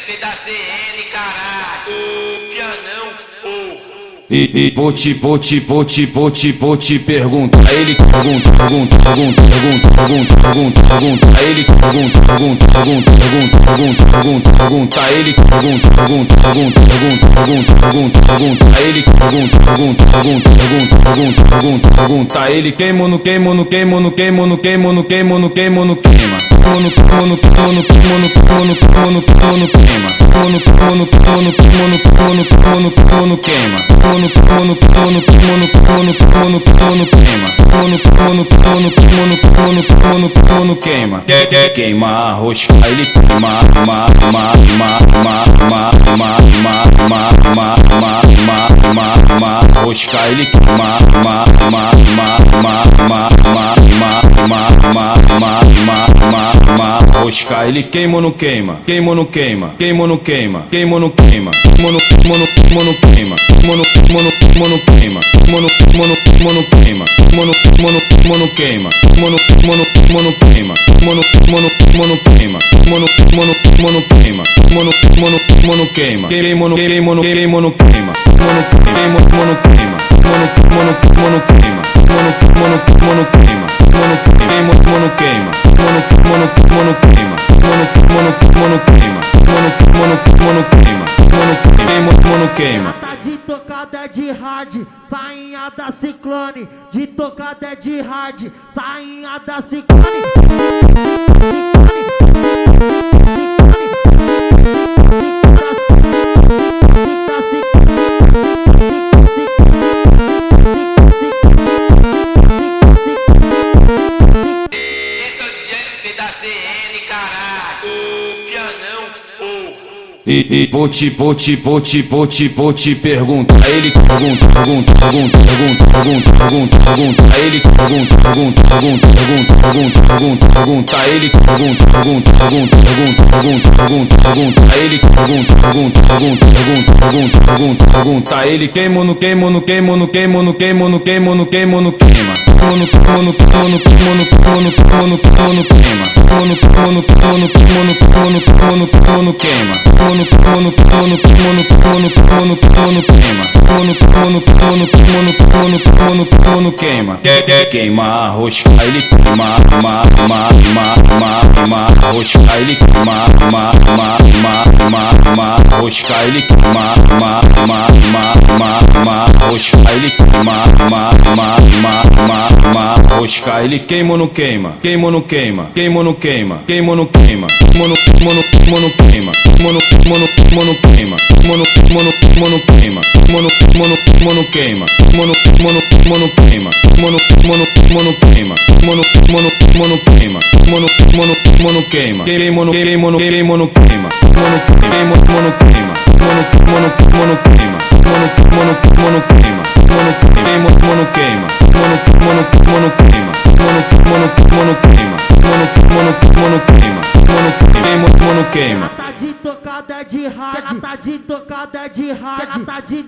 MC da CN, caralho. Ô, pianão, ô. E vou te perguntar. Ele pergunta. Ele pergunta. Ele queima no queima. Queima. Quer queimar a rosca, ele queima. Rosca, ele queima. Rosca, ele queima ou não queima? Queima ou não queima? Queima ou não queima? Queima ou não queima? Tá de tocada é de hard, sainha da Ciclone. De tocada é de hard, sainha da Ciclone. Esse é o DJ MC da CN, caralho. Ô, pianão, ô. E vou te perguntar. Ele pergunta. Ele pergunta. Ele queima no queima. Quer queimar a rosca, ele queima. Rosca, ele queima. Rosca, ele queima. Rosca, ele queima. Rosca, ele queima ou não queima? Queima ou não queima? Queima ou não queima? Queima ou não queima? Queima. Tá de tocada é de hard, tá de tocada é de hard, tá de